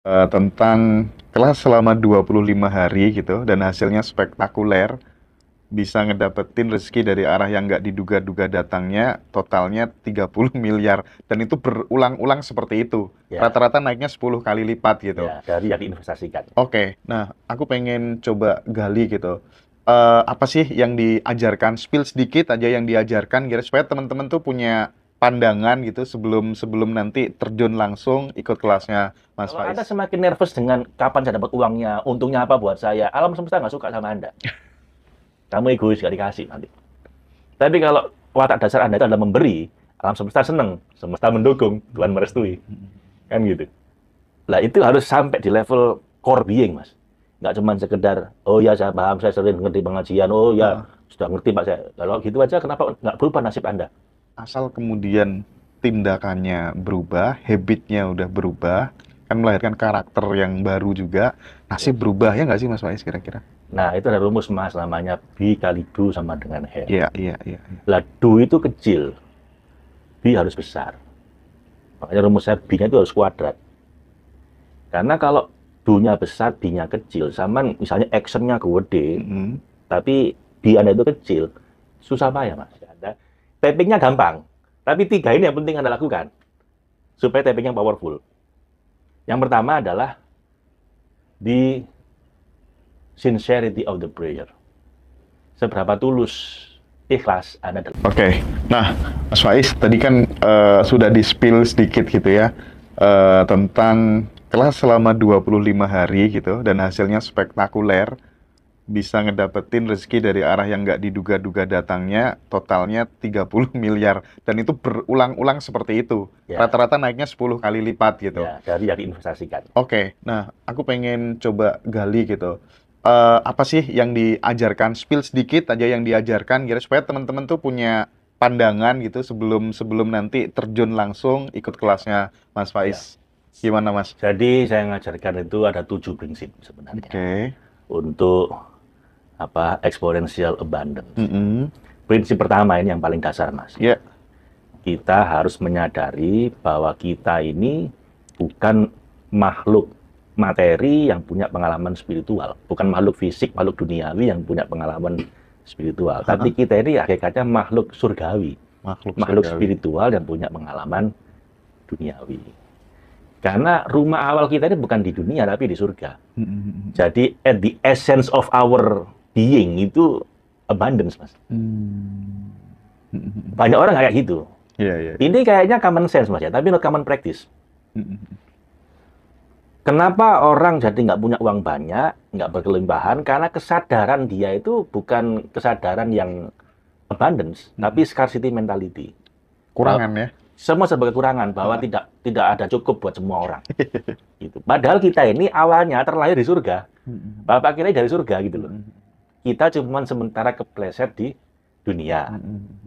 Tentang kelas selama 25 hari gitu dan hasilnya spektakuler, bisa ngedapetin rezeki dari arah yang nggak diduga-duga datangnya, totalnya 30 miliar dan itu berulang-ulang seperti itu. Ya, Rata-rata naiknya 10 kali lipat gitu. ya dari yang diinvestasikan. Oke, nah aku pengen coba gali gitu. Apa sih yang diajarkan? Spill sedikit aja yang diajarkan, kira supaya teman-teman tuh punya pandangan gitu sebelum sebelum nanti terjun langsung ikut Ya. kelasnya Mas Kalau Anda Faiz. semakin nervous dengan kapan saya dapat uangnya, untungnya apa buat saya, alam semesta nggak suka sama Anda. Kamu egois, nggak dikasih nanti. Tapi kalau watak dasar Anda itu adalah memberi, alam semesta seneng, semesta mendukung, Tuhan merestui. Kan gitu. Lah itu harus sampai di level core being, Mas. Nggak cuma sekedar, oh ya saya paham, saya sering ngerti pengajian, oh ya Heeh. sudah ngerti Pak saya. Kalau gitu aja, kenapa nggak berubah nasib Anda? Asal kemudian tindakannya berubah, habitnya udah berubah, kan melahirkan karakter yang baru juga, Ya. nasib berubah ya nggak sih Mas Faiz kira-kira? Nah, itu ada rumus Mas, namanya B kali do sama dengan H. Iya, iya, iya, iya. Lah, do itu kecil, B harus besar. Makanya rumusnya B-nya itu harus kuadrat. Karena kalau do-nya besar, B-nya kecil, sama misalnya action-nya gede, Mm-mm. tapi B Anda itu kecil, susah payah Mas. Anda, tapping-nya gampang, tapi tiga ini yang penting Anda lakukan, supaya tapping-nya powerful. Yang pertama adalah di sincerity of the prayer. Seberapa tulus, ikhlas Anda dalam. Oke, nah Mas Faiz tadi kan sudah di-spill sedikit gitu ya tentang kelas selama 25 hari gitu dan hasilnya spektakuler, bisa ngedapetin rezeki dari arah yang nggak diduga-duga datangnya, totalnya 30 miliar dan itu berulang-ulang seperti itu. Ya, Rata-rata naiknya 10 kali lipat gitu. ya dari yang diinvestasikan. Oke, nah aku pengen coba gali gitu. Apa sih yang diajarkan? Spill sedikit aja yang diajarkan, kira supaya teman-teman tuh punya pandangan gitu sebelum sebelum nanti terjun langsung ikut kelasnya Mas Ya. Faiz. Gimana Mas? Jadi saya mengajarkan itu ada 7 prinsip sebenarnya Oke. untuk apa exponential abundance. Mm-mm. Prinsip pertama ini yang paling dasar, Mas. Ya. Kita harus menyadari bahwa kita ini bukan makhluk materi yang punya pengalaman spiritual, bukan makhluk fisik, makhluk duniawi yang punya pengalaman spiritual. Tapi kita ini hakikatnya makhluk surgawi, Makhluk makhluk surgawi. spiritual yang punya pengalaman duniawi. Karena rumah awal kita ini bukan di dunia tapi di surga. Mm-mm. Jadi at the essence of our being itu abundance, Mas. Mm. Mm-mm. Banyak orang kayak gitu. Iya, iya. Ini kayaknya common sense, Mas ya, tapi not common practice. Mm-mm. Kenapa orang jadi nggak punya uang banyak, nggak berkelimpahan? Karena kesadaran dia itu bukan kesadaran yang abundance, tapi scarcity mentality. Bahwa Kurangan ya. semua sebagai kekurangan, bahwa tidak ada cukup buat semua orang. Gitu. Padahal kita ini awalnya terlahir di surga. Mm-mm. Bapak kita dari surga gitu loh. Mm-mm. Kita cuma sementara kepleset di dunia. Mm-mm.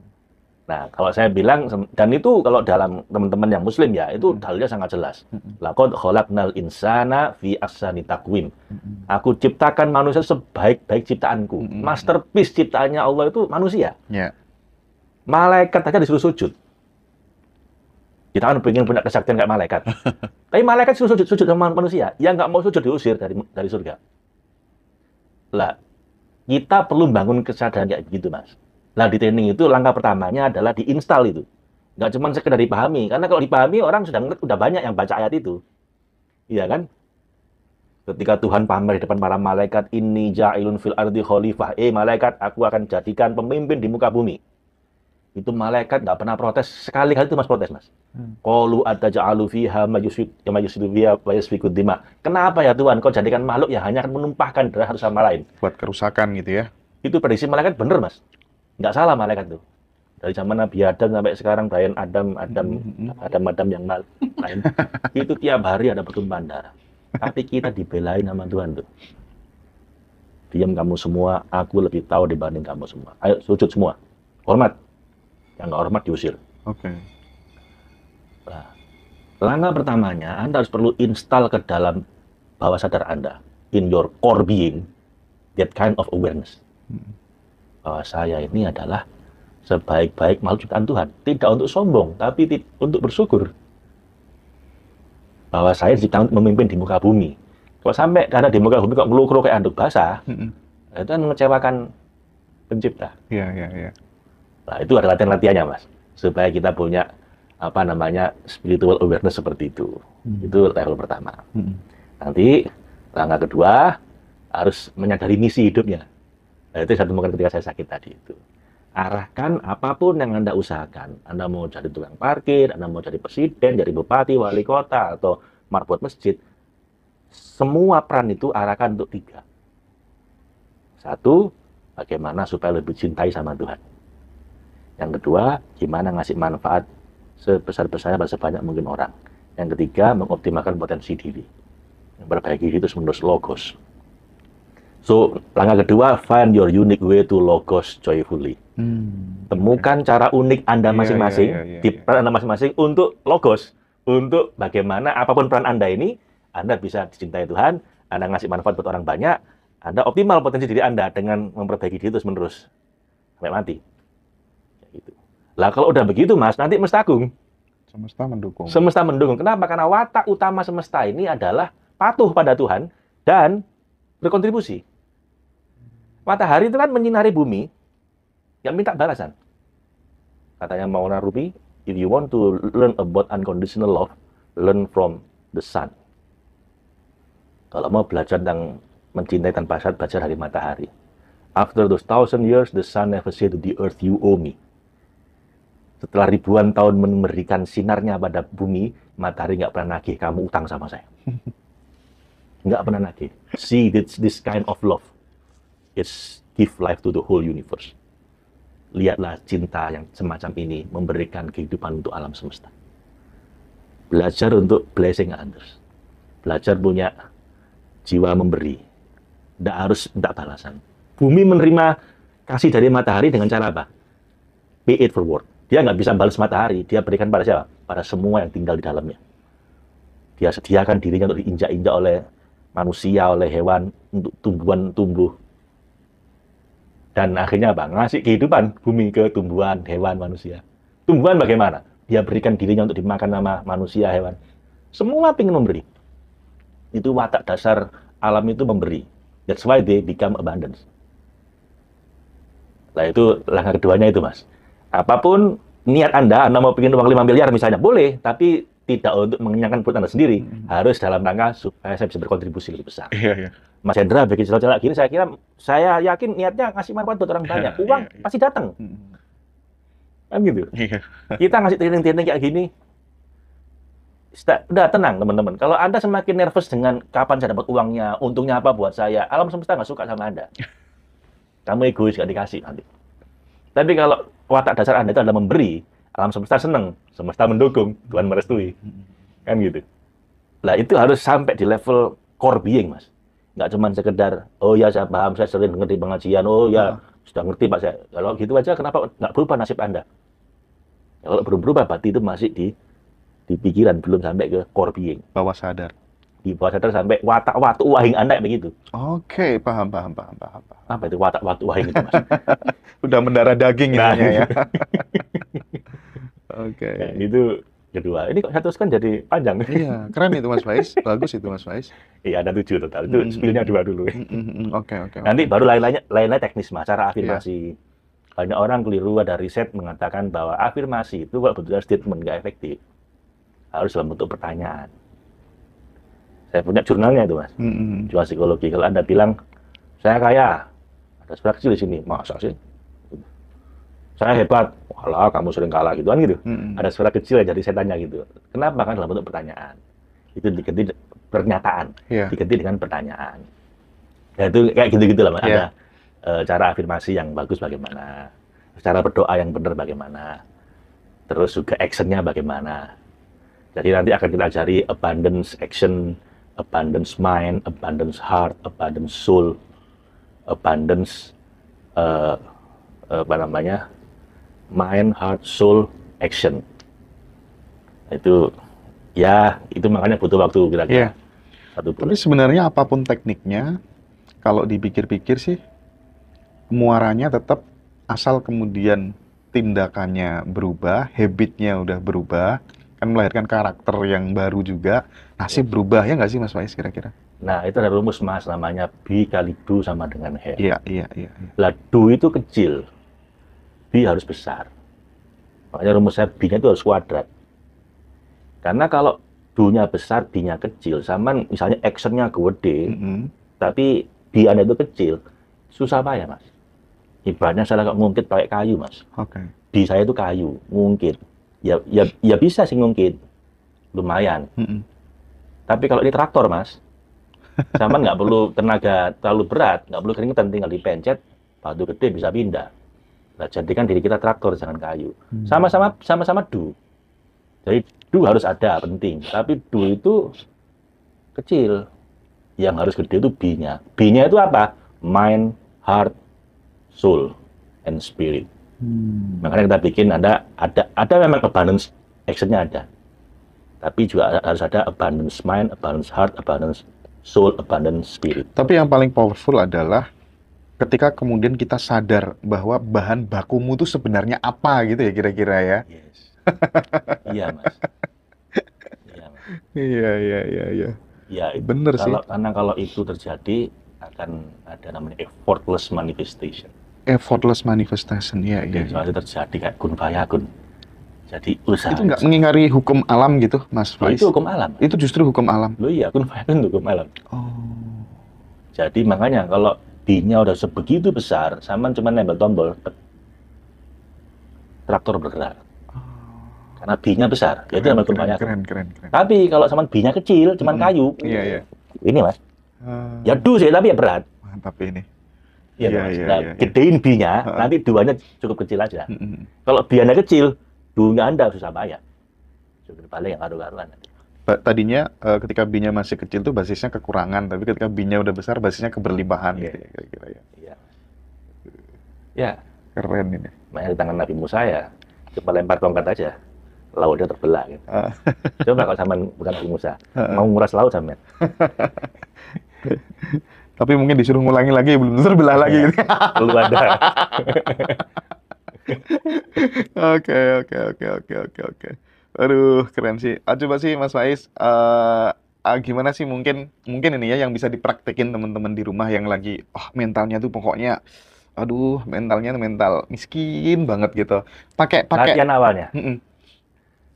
Nah, kalau saya bilang, dan itu kalau dalam teman-teman yang muslim ya, itu dalilnya sangat jelas. Mm-mm. Laqad khalaqnal insana fi ahsani taqwim. Mm-mm. Aku ciptakan manusia sebaik-baik ciptaanku. Mm-mm. Masterpiece ciptaannya Allah itu manusia. Ya. Malaikat aja disuruh sujud. Kita kan pengen punya kesaktian kayak malaikat. Tapi malaikat disuruh sujud sama manusia. Yang nggak mau sujud diusir dari surga. Lah, kita perlu bangun kesadaran kayak begitu, Mas. Nah, di training itu langkah pertamanya adalah diinstal itu. Nggak cuma sekedar dipahami. Karena kalau dipahami, orang sudah ngerti, udah banyak yang baca ayat itu. Iya kan? Ketika Tuhan pamer di depan para malaikat, ini ja'ilun fil ardi khalifah. Malaikat, aku akan jadikan pemimpin di muka bumi. Itu malaikat nggak pernah protes. Sekali-kali itu Mas protes, Mas. Qalu ataj'alu fiha mayyusidu fiha wa yasfiku dima. Kenapa ya Tuhan, kau jadikan makhluk yang hanya akan menumpahkan darah satu sama lain? Buat kerusakan gitu ya. Itu prediksi malaikat bener, Mas. Nggak salah malaikat tuh. Dari zaman Nabi Adam sampai sekarang Brian Adam yang lain. Itu tiap hari ada pertumpahan darah. Tapi kita dibelain sama Tuhan tuh. Diam kamu semua, aku lebih tahu dibanding kamu semua. Ayo sujud semua. Hormat. Yang nggak hormat diusir. Oke. Nah, langkah pertamanya, Anda harus perlu install ke dalam bawah sadar Anda. In your core being, that kind of awareness. Bahwa saya ini adalah sebaik-baik makhluk ciptaan Tuhan. Tidak untuk sombong, tapi untuk bersyukur. bahwa saya diciptakan untuk memimpin di muka bumi. Kalau sampai karena di muka bumi kok ngeluh kayak anduk basah, itu kan mengecewakan pencipta. Iya, iya, iya. Nah, itu ada latihan-latihannya, Mas, supaya kita punya apa namanya spiritual awareness seperti itu. Itu level pertama. Nanti langkah kedua harus menyadari misi hidupnya. Nah, itu satu mungkin ketika saya sakit tadi itu. Arahkan apapun yang Anda usahakan. Anda mau jadi tukang parkir, Anda mau jadi presiden, jadi bupati, wali kota, atau marbot masjid. Semua peran itu arahkan untuk 3. 1, bagaimana supaya lebih cintai sama Tuhan. Yang kedua, gimana ngasih manfaat sebesar-besarnya pada sebanyak mungkin orang. Yang ketiga, mengoptimalkan potensi diri. Memperbaiki diri itu menulis logos. So, langkah kedua, find your unique way to logos joyfully. Temukan cara unik Anda masing-masing, di peran Anda masing-masing untuk logos. Untuk bagaimana apapun peran Anda ini, Anda bisa dicintai Tuhan, Anda ngasih manfaat buat orang banyak, Anda optimal potensi diri Anda dengan memperbaiki diri terus-menerus. Sampai mati. Gitu. Lah kalau udah begitu, Mas, nanti mestagung. Semesta mendukung. Semesta mendukung. Kenapa? Karena watak utama semesta ini adalah patuh pada Tuhan dan berkontribusi. Matahari itu kan menyinari bumi, nggak minta balasan. Katanya Maulana Rumi, if you want to learn about unconditional love, learn from the sun. Kalau mau belajar tentang mencintai tanpa syarat, belajar dari matahari. After those 1,000 years, the sun never say to the earth, you owe me. Setelah ribuan tahun memberikan sinarnya pada bumi, matahari nggak pernah nagih, kamu utang sama saya. Nggak pernah nagih. See this kind of love. It's give life to the whole universe. Lihatlah cinta yang semacam ini memberikan kehidupan untuk alam semesta. Belajar untuk blessing others. Belajar punya jiwa memberi. Tidak harus minta balasan. Bumi menerima kasih dari matahari dengan cara apa? Pay it forward. Dia nggak bisa balas matahari. Dia berikan pada siapa? Pada semua yang tinggal di dalamnya. Dia sediakan dirinya untuk diinjak-injak oleh manusia, oleh hewan, untuk tumbuhan tumbuh. Dan akhirnya apa? Ngasih kehidupan bumi ke tumbuhan, hewan, manusia. Tumbuhan bagaimana? Dia berikan dirinya untuk dimakan sama manusia, hewan. Semua ingin memberi. Itu watak dasar alam itu memberi. That's why they become abundance. Nah itu langkah keduanya itu, Mas. Apapun niat Anda mau bikin uang 5 miliar misalnya, boleh. Tapi tidak untuk mengenyangkan perut Anda sendiri. Harus dalam rangka supaya saya bisa berkontribusi lebih besar. Iya, iya. Mas Hendra bikin celak-celak gini, saya yakin niatnya ngasih manfaat buat orang banyak. Uang pasti datang. Kan gitu. Kita ngasih training-training kayak gini, udah tenang teman-teman. Kalau Anda semakin nervous dengan kapan saya dapat uangnya, untungnya apa buat saya, alam semesta nggak suka sama Anda. Kamu egois, nggak dikasih nanti. Tapi kalau watak dasar Anda itu adalah memberi, alam semesta seneng, semesta mendukung, Tuhan merestui. Kan gitu. Nah itu harus sampai di level core being, Mas. Nggak cuma sekedar, oh ya saya paham, saya sering ngerti pengajian, oh ya sudah ngerti Pak saya. Kalau gitu aja kenapa nggak berubah nasib Anda? Ya, kalau belum berubah berarti itu masih di pikiran, belum sampai ke core being. Bawah sadar. Di bawah sadar sampai watak-watak wahing Anda kayak begitu. Oke, paham. Apa itu watak-watak wahing itu, Mas? Udah mendarah daging Nah, intinya ya. Oke. Nah, itu kedua. Ini kok satu kan jadi panjang. Iya, keren itu Mas Faiz. Bagus itu Mas Faiz. Iya, ada 7 total. Itu spill-nya 2 dulu. Oke. Nanti baru lain-lainnya teknis, Mas. Cara afirmasi. Banyak orang keliru, ada riset mengatakan bahwa afirmasi itu kalau bentuknya statement nggak efektif. Harus dalam bentuk pertanyaan. Saya punya jurnalnya itu, Mas. Jurnal psikologi. Kalau Anda bilang, saya kaya. Ada suara kecil di sini. Masa sih? Saya hebat. Walah, kamu sering kalah gitu kan gitu. Ada suara kecil ya, jadi saya tanya gitu. Kenapa? Kan dalam bentuk pertanyaan. Itu diganti pernyataan. Diganti dengan pertanyaan. Ya itu kayak gitu-gitu lah, Mas. Ada cara afirmasi yang bagus bagaimana. Cara berdoa yang benar bagaimana. Terus juga actionnya bagaimana. Jadi nanti akan kita ajari abundance action, abundance mind, abundance heart, abundance soul, abundance mind, heart, soul, action. Itu ya, itu makanya butuh waktu kira-kira 1 bulan. Tapi sebenarnya apapun tekniknya, kalau dipikir-pikir sih, muaranya tetap asal kemudian tindakannya berubah, habitnya udah berubah, akan melahirkan karakter yang baru juga. Nasib berubah ya nggak sih Mas Faiz kira-kira? Nah, itu ada rumus Mas, namanya B kali do sama dengan hair. Iya, iya, iya. Iya. Lah, do itu kecil, B harus besar. Makanya rumus saya B-nya itu harus kuadrat. Karena kalau do-nya besar, B-nya kecil, sama misalnya action-nya gede, tapi B-nya itu kecil, susah payah Mas. Ibaratnya saya nggak ngungkit pakai kayu Mas. Oke. B saya itu kayu, ngungkit. Ya bisa sih ngungkit, lumayan. Tapi kalau ini traktor Mas, sama nggak perlu tenaga terlalu berat, nggak perlu keringetan, tinggal dipencet, batu gede bisa pindah. Nah, jadikan diri kita traktor, jangan kayu. Sama-sama do. Jadi do harus ada, penting. Tapi do itu kecil. Yang harus gede itu B-nya. B-nya itu apa? Mind, heart, soul, and spirit. Makanya kita bikin ada memang abundance action-nya ada. Tapi juga harus ada abundance mind, abundance heart, abundance soul, abundance spirit. Tapi yang paling powerful adalah ketika kemudian kita sadar bahwa bahan bakumu itu sebenarnya apa gitu ya kira-kira ya. Yes. Iya, Mas. Iya, Mas. Iya, iya, iya, iya. Ya, Bener sih. karena kalau itu terjadi akan ada namanya effortless manifestation. Effortless manifestation, ya, iya. Soalnya itu terjadi kayak kun fayakun. Jadi usaha. Itu nggak mengingkari hukum alam gitu, Mas Faiz? Itu hukum alam. Itu justru hukum alam. Loh iya, kun fayakun itu hukum alam. Oh. Jadi makanya kalau B-nya udah sebegitu besar, sama cuma nempel tombol, traktor bergerak. Karena B-nya besar, itu namanya kun fayakun. Keren. Tapi kalau sama B-nya kecil, cuma kayu. Iya, iya. Ini Mas. Ya do sih, tapi ya berat. Mantap ini. Iya, Iya, Mas. iya, Nah, iya. gedein B-nya, nanti duanya cukup kecil aja. Kalau B-nya kecil, duanya Anda susah bayar. Sudah balik yang karu-karuan. Tadinya ketika B-nya masih kecil tuh basisnya kekurangan, tapi ketika B-nya udah besar basisnya keberlimpahan gitu ya kira-kira ya. Iya. Ya, Keren ini. makanya di tangan Nabi Musa ya, coba lempar tongkat aja, lautnya terbelah. Gitu. Coba kalau sama bukan Nabi Musa, mau nguras laut sama. Tapi mungkin disuruh ngulangi lagi belum tentu terbelah lagi gitu. Perlu ada. Oke. Aduh, keren sih. Coba sih Mas Faiz, gimana sih mungkin ini ya yang bisa dipraktekin teman-teman di rumah yang lagi mentalnya tuh pokoknya aduh, mentalnya mental miskin banget gitu. Pakai Latihan awalnya.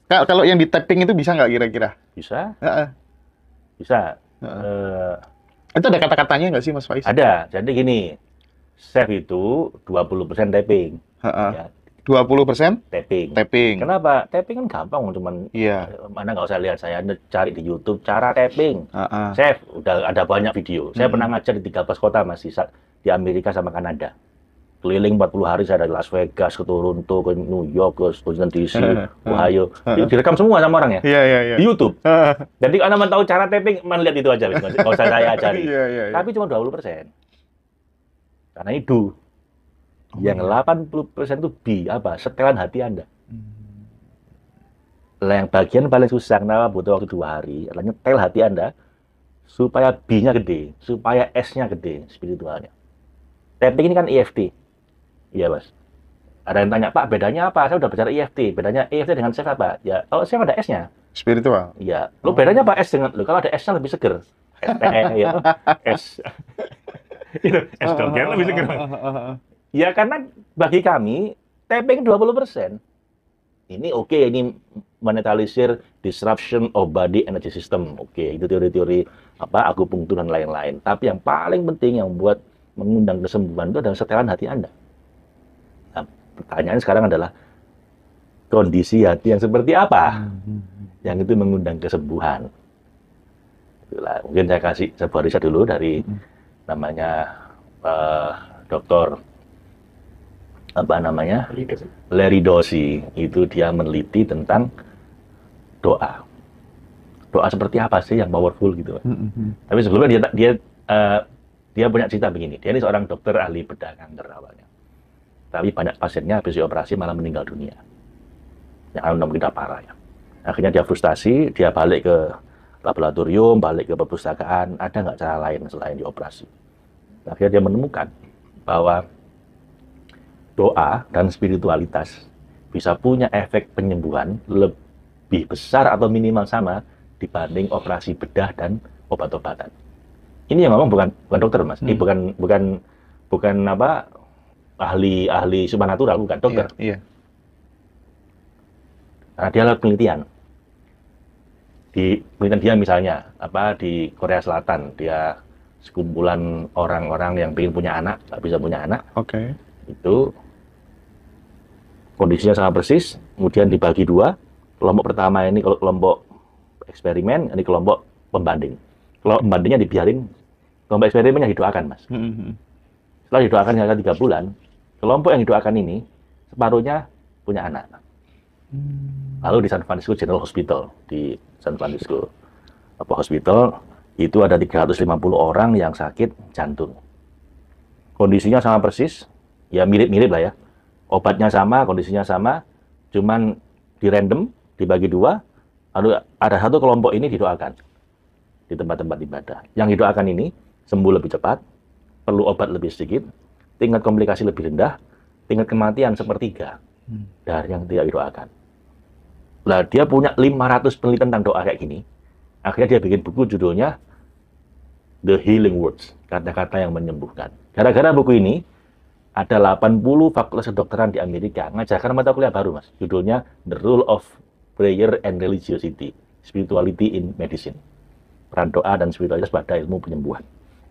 Kalau yang di tapping itu bisa nggak kira-kira? Bisa. Heeh. Bisa. Itu ada kata-katanya nggak sih Mas Faiz? Ada. Jadi gini, chef itu 20% tapping. Ya, 20% tapping. tapping. Kenapa? Tapping kan gampang, cuman mana nggak usah lihat saya cari di YouTube cara tapping. Chef, udah ada banyak video. Saya pernah ngajar di 13 kota masih di Amerika sama Kanada. Keliling 40 hari saya dari Las Vegas ke Toronto, ke New York, ke Washington DC, Ohio. Direkam semua sama orangnya. Iya. Di YouTube. Jadi Anda mau tahu cara tapping, lihat itu aja. Nggak usah saya ajari. Iya. Tapi cuma 20%. Karena itu. Yang 80% itu B, apa? Setelan hati Anda. Yang bagian paling susah, kenapa butuh waktu 2 hari, adalah nyetel hati Anda, supaya B-nya gede, supaya S-nya gede, spiritualnya. Tapping ini kan EFT. Iya, Mas. Ada yang tanya, Pak, bedanya apa? Saya udah bicara EFT. Bedanya EFT dengan chef apa? Ya, kalau chef ada S-nya. Spiritual. Iya. Lo bedanya apa S dengan? Lo kalau ada S-nya lebih seger. Ya, S. Itu S dong, kan lebih seger. Ya, karena bagi kami, tapping 20%. Ini oke, ini menetralisir disruption of body energy system. Oke, itu teori-teori akupunktur dan lain-lain. Tapi yang paling penting yang buat mengundang kesembuhan itu adalah setelan hati Anda. Nah, pertanyaan sekarang adalah kondisi hati yang seperti apa yang itu mengundang kesembuhan. Itulah, mungkin saya kasih sebuah riset dulu dari namanya Dr. Larry Dossey. Itu dia meneliti tentang doa. Doa seperti apa sih yang powerful gitu. Tapi sebelumnya dia punya cerita begini. Dia ini seorang dokter ahli bedah kanker awalnya. Tapi banyak pasiennya habis dioperasi malah meninggal dunia. Yang mungkin udah parah ya. Akhirnya dia frustasi, dia balik ke laboratorium, balik ke perpustakaan, ada nggak cara lain selain dioperasi. Akhirnya dia menemukan bahwa doa dan spiritualitas bisa punya efek penyembuhan lebih lebih besar atau minimal sama dibanding operasi bedah dan obat-obatan. Ini yang ngomong bukan dokter, Mas. Ini bukan apa ahli supernatural, bukan dokter. Iya. Karena dia lakukan penelitian. Di penelitian dia misalnya di Korea Selatan, dia sekumpulan orang-orang yang ingin punya anak, nggak bisa punya anak. Oke. Itu kondisinya sama persis, kemudian dibagi dua. Kelompok pertama ini kelompok eksperimen, ini kelompok pembanding. Kalau pembandingnya dibiarin, kelompok eksperimennya didoakan, Mas. Setelah didoakan hingga 3 bulan, kelompok yang didoakan ini separuhnya punya anak. Lalu di San Francisco General Hospital, di San Francisco Hospital, itu ada 350 orang yang sakit jantung. Kondisinya sama persis, ya mirip-mirip lah ya. Obatnya sama, kondisinya sama, cuman di random, dibagi dua, lalu ada satu kelompok ini didoakan di tempat-tempat ibadah. Yang didoakan ini sembuh lebih cepat, perlu obat lebih sedikit, tingkat komplikasi lebih rendah, tingkat kematian sepertiga dari yang tidak didoakan. Lah dia punya 500 penelitian tentang doa kayak gini. Akhirnya dia bikin buku judulnya The Healing Words, kata-kata yang menyembuhkan. Gara-gara buku ini, ada 80 fakultas kedokteran di Amerika ngajarkan mata kuliah baru, Mas. Judulnya The Role of Prayer and Religiosity, Spirituality in Medicine. Peran doa dan spiritualitas pada ilmu penyembuhan.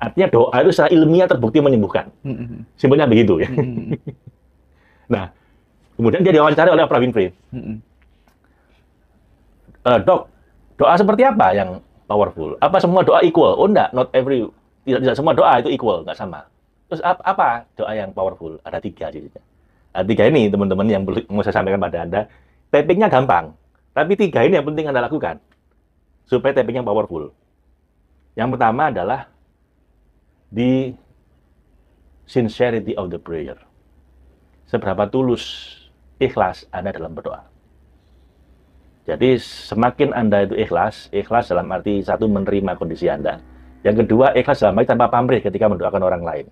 Artinya doa itu secara ilmiah terbukti menyembuhkan. Simpelnya begitu ya. Nah, kemudian dia diwawancara oleh Oprah Winfrey. Dok, doa seperti apa yang powerful? Apa semua doa equal? Oh enggak, tidak semua doa itu equal, enggak sama. Terus apa doa yang powerful? Ada 3 sih. Ada 3 ini teman-teman yang mau saya sampaikan pada Anda. Tappingnya gampang, tapi 3 ini yang penting Anda lakukan supaya tappingnya powerful. Yang pertama adalah the sincerity of the prayer. Seberapa tulus, ikhlas Anda dalam berdoa. Jadi semakin Anda itu ikhlas dalam arti satu menerima kondisi Anda. Yang kedua, ikhlas dalam arti tanpa pamrih ketika mendoakan orang lain.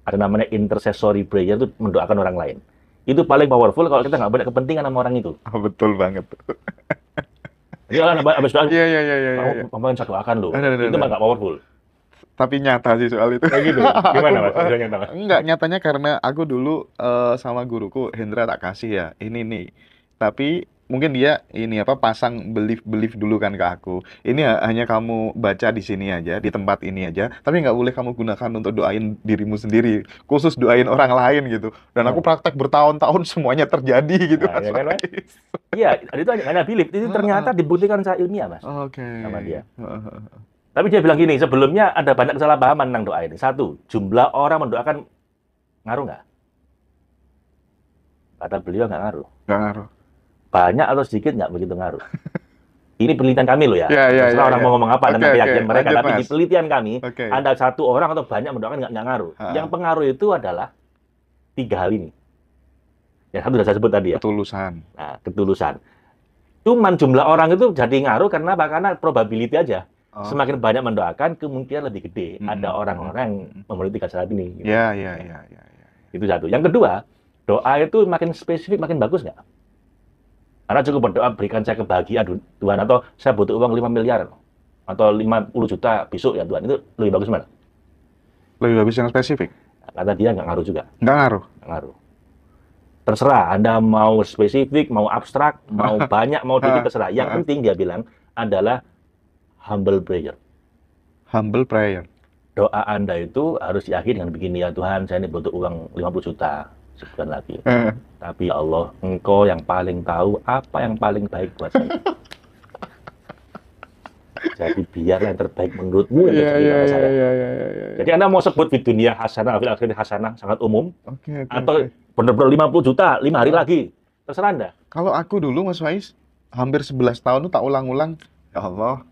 Ada namanya intercessory prayer, itu mendoakan orang lain. Itu paling powerful kalau kita nggak punya kepentingan sama orang itu. Oh, betul banget. Jadi orang habis doa, Iya. kamu saya doakan loh. Itu mah nggak powerful. Tapi nyata sih soal itu. Kayak gitu. Gimana, Mas? Nyata, Mas? Enggak, nyatanya karena aku dulu sama guruku Hendra tak kasih ya, ini nih. Tapi mungkin dia pasang belief dulu kan ke aku. Ini hanya kamu baca di sini aja, di tempat ini aja, tapi nggak boleh kamu gunakan untuk doain dirimu sendiri, khusus doain orang lain gitu. Dan aku praktek bertahun-tahun semuanya terjadi gitu. Nah, ya kan, Mas? Iya, itu hanya belief. Itu ternyata dibuktikan secara ilmiah, Mas. Oke. Sama dia. Tapi dia bilang gini, sebelumnya ada banyak kesalahpahaman tentang doa ini. 1, jumlah orang mendoakan ngaruh nggak? Kata beliau nggak ngaruh. Nggak ngaruh. Banyak atau sedikit nggak begitu ngaruh. Ini penelitian kami loh ya. Terserah orang mau ngomong apa tentang keyakinan mereka, lanjut, tapi di Mas. penelitian kami, ada 1 orang atau banyak mendoakan nggak ngaruh. Yang pengaruh itu adalah 3 hal ini. Yang satu sudah saya sebut tadi ya. Ketulusan. Nah, ketulusan. Cuman jumlah orang itu jadi ngaruh karena apa? Karena probability aja. Semakin banyak mendoakan, kemungkinan lebih gede. Ada orang-orang yang memenuhi 3 syarat ini. Gitu. Ya. Itu 1. Yang kedua, doa itu makin spesifik, makin bagus nggak? Karena cukup berdoa, berikan saya kebahagiaan Tuhan, atau saya butuh uang 5 miliar, atau 50 juta besok ya Tuhan. Itu lebih bagus mana? Lebih bagus yang spesifik? Kata dia nggak ngaruh juga. Nggak ngaruh? Nggak ngaruh. Terserah, Anda mau spesifik, mau abstrak, mau banyak, mau dikit, terserah. Yang penting dia bilang adalah humble prayer. Humble prayer. Doa Anda itu harus yakin dengan begini, ya Tuhan, saya ini butuh uang 50 juta sebulan lagi. Tapi ya Allah, Engkau yang paling tahu apa yang paling baik buat saya. Jadi biarlah yang terbaik menurutmu yang terbaik buat saya. Jadi Anda mau sebut di dunia hasanah, fil akhirati hasanah, sangat umum. Atau benar-benar 50 juta, 5 hari lagi. Terserah Anda. Kalau aku dulu, Mas Faiz, hampir 11 tahun tuh tak ulang-ulang, ya Allah,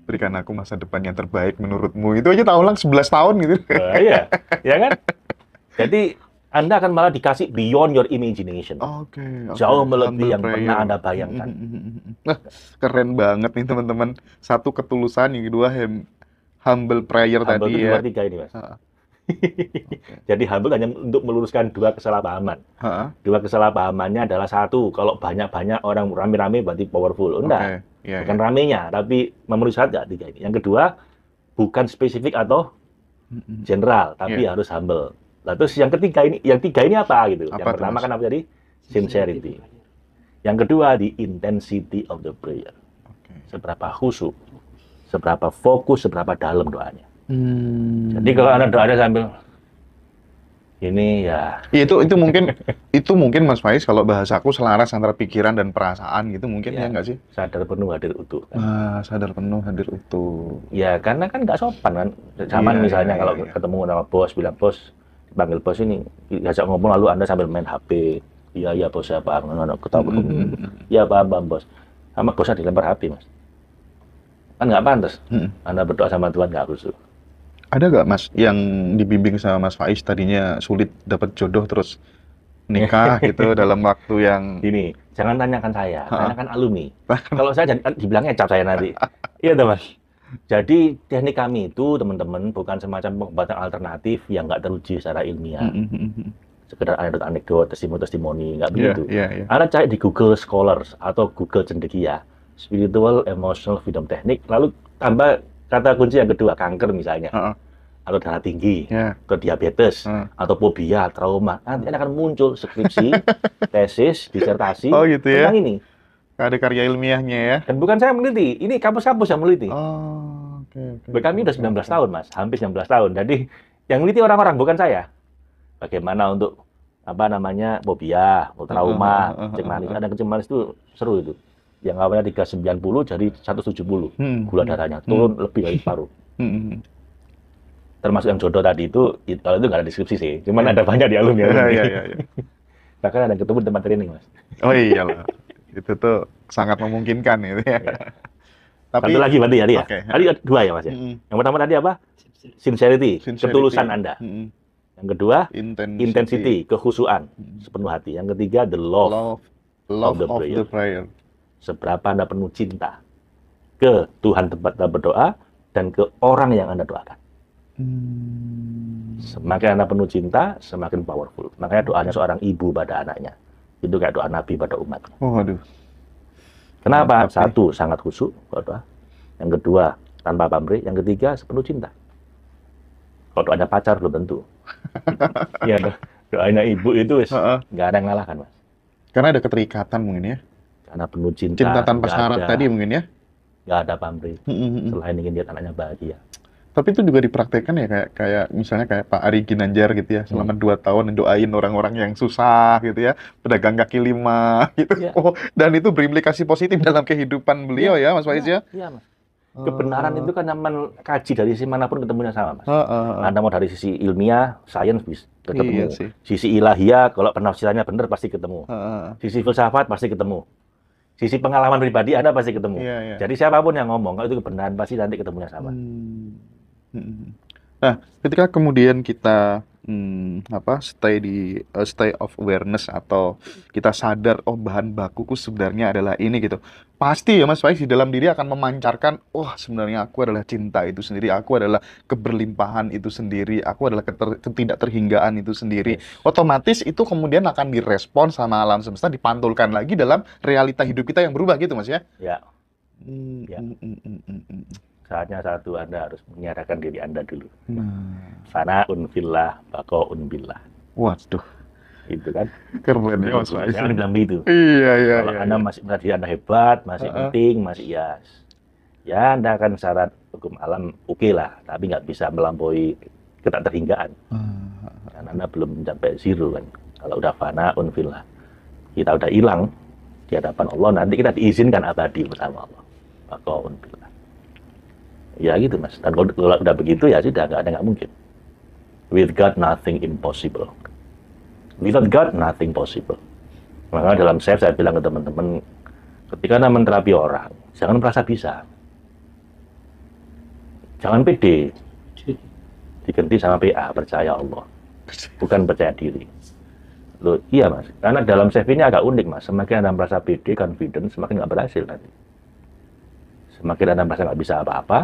berikan aku masa depan yang terbaik menurutmu. Itu aja tak ulang 11 tahun gitu. Iya, ya kan? Jadi Anda akan malah dikasih beyond your imagination. Jauh melebihi yang pernah Anda bayangkan. Nah, keren banget nih teman-teman. 1 ketulusan, yang kedua humble prayer humble tadi itu ya. 2, 3 ini, Mas. Jadi humble hanya untuk meluruskan dua kesalahpahaman. Heeh. Dua kesalahpahamannya adalah satu, kalau banyak-banyak orang rame-rame berarti powerful. Enggak, Oke. Iya, bukan iya. ramenya, tapi memenuhi syarat nggak tiga ini. Yang kedua, bukan spesifik atau Mm-mm. general, tapi Iya. harus humble. Nah, terus yang ketiga ini, yang tiga ini apa gitu? Apa Yang tuh, pertama Mas? kan apa tadi? Sincerity. Yang kedua, the intensity of the prayer. Oke. Seberapa khusyuk, seberapa fokus, seberapa dalam doanya. Hmm. Jadi kalau Anda doanya sambil ini ya Iya, itu mungkin Mas Faiz kalau bahasaku selaras antara pikiran dan perasaan gitu mungkin ya ya nggak sih? sadar penuh hadir utuh kan. Sadar penuh hadir utuh. Ya karena kan nggak sopan kan. Zaman Iya, misalnya iya, kalau iya, iya. ketemu sama bos, bilang bos, dipanggil bos ini, diajak ngomong lalu Anda sambil main HP. Iya, iya bos, ya paham. Ketawa. Iya paham, paham bos. Sama bosnya dilempar HP, Mas. Kan nggak pantas. Mm-mm. Anda berdoa sama Tuhan nggak khusyuk. Ada nggak Mas yang dibimbing sama Mas Faiz tadinya sulit dapat jodoh terus nikah gitu dalam waktu yang Gini, jangan tanyakan saya, Ha-ha. tanyakan alumni. Kalau saya dibilangnya cap saya nanti. Iya tuh Mas. Jadi teknik kami itu teman-teman bukan semacam pengobatan alternatif yang nggak teruji secara ilmiah. Mm-mm. Sekedar anekdot, testimoni, nggak Iya, begitu. iya, iya. Anda cari di Google Scholars atau Google Cendekia, Spiritual Emotional Freedom Technique, lalu tambah kata kunci yang kedua, kanker misalnya, Ha-ha. atau darah tinggi, Ya. atau diabetes, Ha. atau fobia, trauma. Nanti akan muncul skripsi, tesis, disertasi Oh gitu ya. tentang ini. Ada karya ilmiahnya ya. Dan bukan saya meneliti, ini kampus-kampus yang meneliti. Oh, oke. Kami udah 19 tahun, Mas. Hampir 19 tahun. Jadi, yang meneliti orang-orang, bukan saya. Bagaimana untuk, apa namanya, fobia, trauma, cemalis. Ada cemalis itu seru itu. Yang awalnya 390 jadi 170. Gula darahnya turun lebih dari separuh. Termasuk yang jodoh tadi itu, kalau itu nggak ada deskripsi sih. Cuman ada banyak di alumni. Iya, iya, iya. Bahkan ada ketemu di tempat training, Mas. Oh iyalah. Itu tuh sangat memungkinkan gitu ya. Tapi Satu lagi berarti ya, dia. Oke. Tadi ada dua ya, Mas ya. Yang pertama tadi apa? Sincerity, ketulusan Anda. Yang kedua, intensity, kekhusyuan, sepenuh hati. Yang ketiga, the love of the the prayer. Seberapa Anda penuh cinta ke Tuhan tempat Anda berdoa dan ke orang yang Anda doakan. Semakin Anda penuh cinta, semakin powerful. Makanya doanya seorang ibu pada anaknya. Itu kayak doa Nabi pada umat. Oh, aduh. Kenapa? Satu, sangat khusyuk berdoa. Yang kedua, tanpa pamrih. Yang ketiga, sepenuh cinta. Kalau doanya pacar, belum tentu. Iya, doanya ibu itu nggak ada yang ngalahkan, Mas. Karena ada keterikatan mungkin ya. Karena penuh cinta. Cinta tanpa syarat tadi mungkin ya. Nggak ada pamrih. Selain ingin lihat anaknya bahagia. Tapi itu juga dipraktekkan ya kayak misalnya kayak Pak Ari Ginanjar gitu ya, selama 2 tahun doain orang-orang yang susah gitu ya, pedagang kaki lima gitu. Ya. Oh, dan itu berimplikasi positif dalam kehidupan beliau ya, Mas Faiz ya. Iya, Mas. Kebenaran itu kan zaman kaji dari sisi manapun ketemunya sama, Mas. Anda mau dari sisi ilmiah, sains bisa ketemu. Iya sih. Sisi ilahiyah, kalau penafsirannya benar pasti ketemu. Sisi filsafat pasti ketemu. Sisi pengalaman pribadi Anda pasti ketemu. Iya. Jadi siapapun yang ngomong, kalau itu kebenaran pasti nanti ketemunya sama. Nah, ketika kemudian kita stay of awareness atau kita sadar bahan bakuku sebenarnya adalah ini gitu. Pasti ya Mas Faiz di dalam diri akan memancarkan, sebenarnya aku adalah cinta itu sendiri, aku adalah keberlimpahan itu sendiri, aku adalah ketidakterhinggaan itu sendiri. Otomatis itu kemudian akan direspon sama alam semesta, dipantulkan lagi dalam realita hidup kita yang berubah gitu Mas ya. Ya. Saatnya satu, Anda harus menyerahkan diri Anda dulu. Fana'un fillah, baqa'un billah. Waduh. Itu kan. Keren ya Mas Faiz. Jangan bilang begitu. Iya. Kalau Anda masih merasa diri Anda hebat, masih penting, masih yes. Ya, Anda akan syarat hukum alam oke lah, tapi nggak bisa melampaui keterhinggaan. Karena Anda belum mencapai zero kan. Kalau udah fana'un fillah, kita udah hilang di hadapan Allah, nanti kita diizinkan abadi bersama Allah. Baqa'un billah. Ya gitu Mas. Dan kalau udah begitu ya sudah nggak mungkin. With God nothing impossible. Without God nothing possible. Maka dalam saya bilang ke teman-teman, ketika Anda menterapi orang, jangan merasa bisa. Jangan pede. Diganti sama PA, percaya Allah. Bukan percaya diri. Loh, iya Mas. Karena dalam chef ini agak unik Mas. Semakin Anda merasa pede, confident, semakin nggak berhasil nanti. Semakin Anda merasa nggak bisa apa-apa,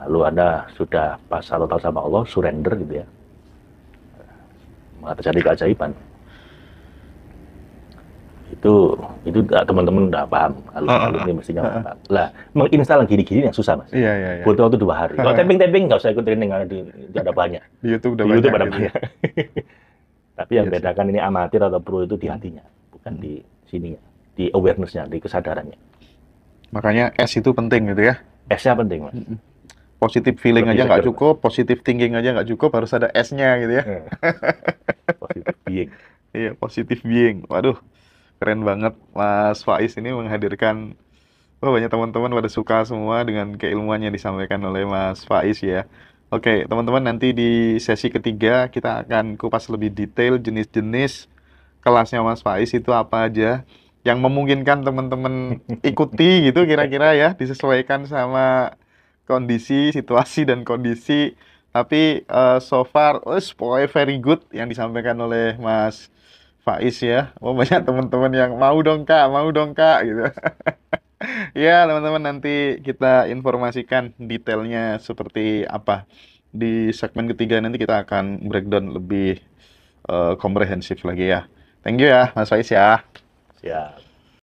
lalu Anda sudah pas satu tahun sama Allah, surrender gitu ya. malah terjadi keajaiban. Itu teman-teman udah paham, alumni mestinya paham. Lah, menginstal gini-gini yang susah, Mas. Iya. Butuh waktu 2 hari. Kalau tapping-tapping nggak usah ikut training, karena ada banyak. Di YouTube udah Di YouTube banyak ada gitu banyak. Tapi yang Iya sih. bedakan ini amatir atau pro itu di hatinya, bukan di sininya, di awareness-nya, di kesadarannya. Makanya S itu penting gitu ya. S-nya penting, Mas. Positive feeling Lebih aja nggak seger, cukup, positive thinking aja nggak cukup, harus ada S-nya gitu ya. Positive being. Iya, positive being. Waduh, keren banget Mas Faiz ini menghadirkan. Banyak teman-teman pada suka semua dengan keilmuan yang disampaikan oleh Mas Faiz ya. Oke, teman-teman, nanti di sesi ketiga kita akan kupas lebih detail jenis-jenis kelasnya Mas Faiz itu apa aja yang memungkinkan teman-teman ikuti gitu kira-kira ya, disesuaikan sama kondisi, situasi dan kondisi. Tapi so far, pokoknya very good yang disampaikan oleh Mas Faiz ya. Banyak teman-teman yang mau dong kak gitu. Ya, teman-teman, nanti kita informasikan detailnya seperti apa. Di segmen ketiga nanti kita akan breakdown lebih komprehensif lagi ya. Thank you ya, Mas Faiz ya. Siap.